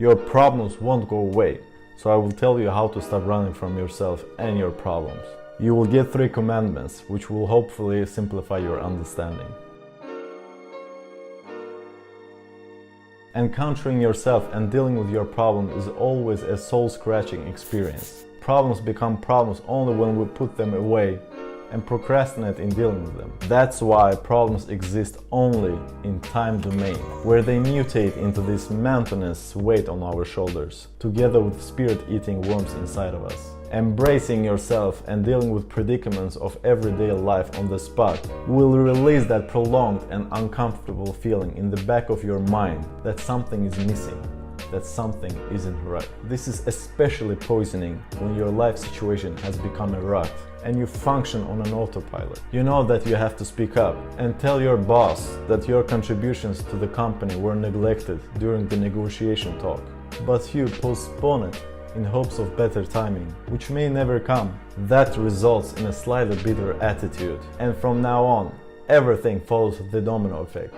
Your problems won't go away, so I will tell you how to stop running from yourself and your problems. You will get 3 commandments, which will hopefully simplify your understanding. Encountering yourself and dealing with your problem is always a soul-scratching experience. Problems become problems only when we put them away and procrastinate in dealing with them. That's why problems exist only in time domain, where they mutate into this mountainous weight on our shoulders, together with spirit-eating worms inside of us. Embracing yourself and dealing with predicaments of everyday life on the spot will release that prolonged and uncomfortable feeling in the back of your mind that something is missing, that something isn't right. This is especially poisoning when your life situation has become a rut and you function on an autopilot. You know that you have to speak up and tell your boss that your contributions to the company were neglected during the negotiation talk, but you postpone it in hopes of better timing, which may never come. That results in a slightly bitter attitude, and from now on, everything follows the domino effect.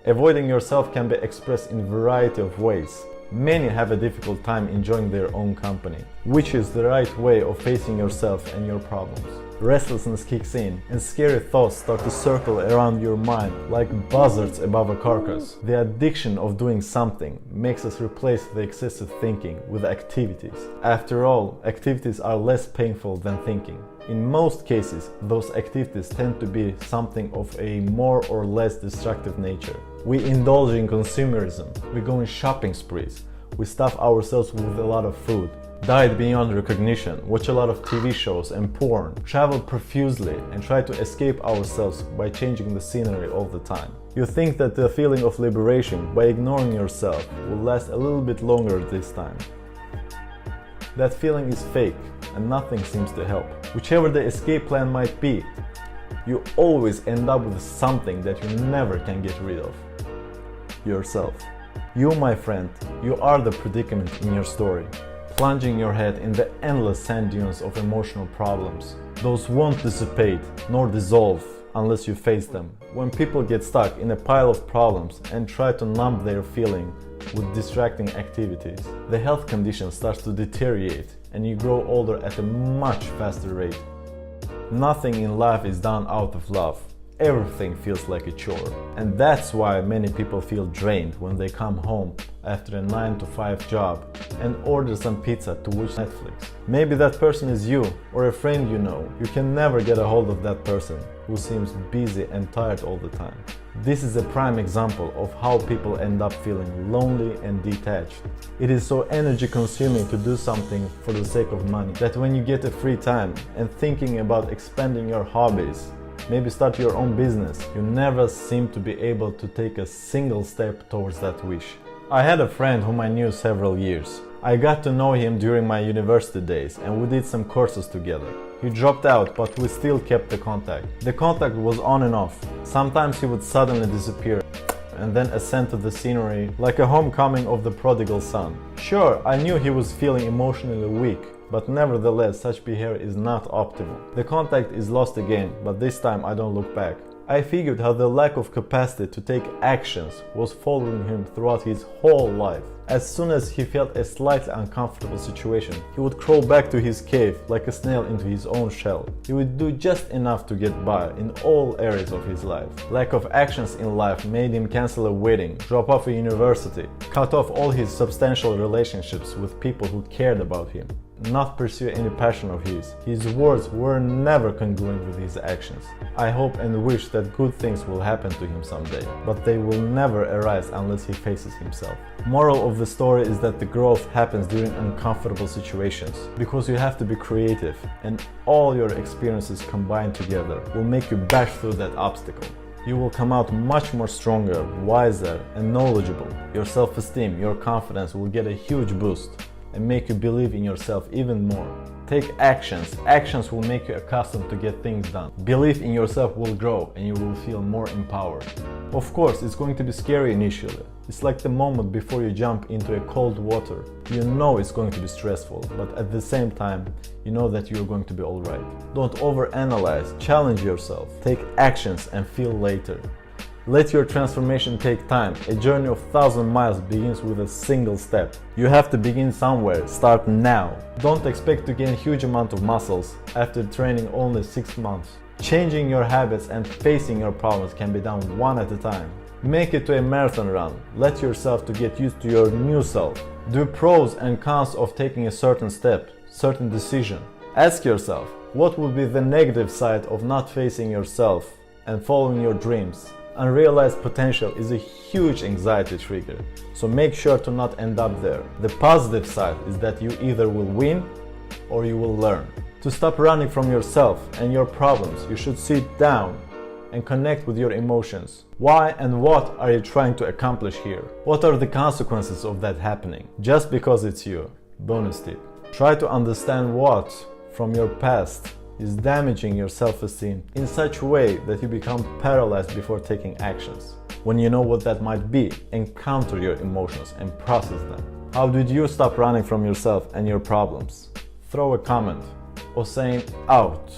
Avoiding yourself can be expressed in a variety of ways. Many have a difficult time enjoying their own company, which is the right way of facing yourself and your problems. Restlessness kicks in and scary thoughts start to circle around your mind like buzzards above a carcass. The addiction of doing something makes us replace the excessive thinking with activities. After all, activities are less painful than thinking. In most cases, those activities tend to be something of a more or less destructive nature. We indulge in consumerism, we go in shopping sprees, we stuff ourselves with a lot of food, diet beyond recognition, watch a lot of TV shows and porn, travel profusely and try to escape ourselves by changing the scenery all the time. You think that the feeling of liberation by ignoring yourself will last a little bit longer this time. That feeling is fake and nothing seems to help. Whichever the escape plan might be, you always end up with something that you never can get rid of. Yourself. You, my friend, you are the predicament in your story, plunging your head in the endless sand dunes of emotional problems. Those won't dissipate nor dissolve unless you face them. When people get stuck in a pile of problems and try to numb their feeling with distracting activities, the health condition starts to deteriorate and you grow older at a much faster rate. Nothing in life is done out of love. Everything feels like a chore. And that's why many people feel drained when they come home after a 9-to-5 job and order some pizza to watch Netflix. Maybe that person is you or a friend you know. You can never get a hold of that person who seems busy and tired all the time. This is a prime example of how people end up feeling lonely and detached. It is so energy consuming to do something for the sake of money that when you get a free time and thinking about expanding your hobbies, maybe start your own business, you never seem to be able to take a single step towards that wish. I had a friend whom I knew several years. I got to know him during my university days and we did some courses together. He dropped out, but we still kept the contact. The contact was on and off. Sometimes he would suddenly disappear and then ascend to the scenery like a homecoming of the prodigal son. Sure, I knew he was feeling emotionally weak, but nevertheless such behavior is not optimal. The contact is lost again, but this time I don't look back. I figured how the lack of capacity to take actions was following him throughout his whole life. As soon as he felt a slightly uncomfortable situation, he would crawl back to his cave like a snail into his own shell. He would do just enough to get by in all areas of his life. Lack of actions in life made him cancel a wedding, drop off a university, cut off all his substantial relationships with people who cared about him, not pursue any passion of his. His words were never congruent with his actions. I hope and wish that good things will happen to him someday, but they will never arise unless he faces himself. Moral of the story is that the growth happens during uncomfortable situations, because you have to be creative, and all your experiences combined together will make you bash through that obstacle. You will come out much more stronger, wiser, and knowledgeable. Your self-esteem, your confidence will get a huge boost and make you believe in yourself even more. Take actions. Actions will make you accustomed to get things done. Belief in yourself will grow and you will feel more empowered. Of course, it's going to be scary initially. It's like the moment before you jump into a cold water. You know it's going to be stressful, but at the same time, you know that you're going to be alright. Don't overanalyze, challenge yourself, take actions and feel later. Let your transformation take time. A journey of 1,000 miles begins with a single step. You have to begin somewhere. Start now. Don't expect to gain huge amount of muscles after training only 6 months. Changing your habits and facing your problems can be done one at a time. Make it to a marathon run. Let yourself to get used to your new self. Do pros and cons of taking a certain step, certain decision. Ask yourself, what would be the negative side of not facing yourself and following your dreams? Unrealized potential is a huge anxiety trigger, so make sure to not end up there. The positive side is that you either will win or you will learn. To stop running from yourself and your problems, you should sit down and connect with your emotions. Why and what are you trying to accomplish here? What are the consequences of that happening? Just because it's you. Bonus tip. Try to understand what from your past is damaging your self-esteem in such a way that you become paralyzed before taking actions. When you know what that might be, encounter your emotions and process them. How did you stop running from yourself and your problems? Throw a comment or saying out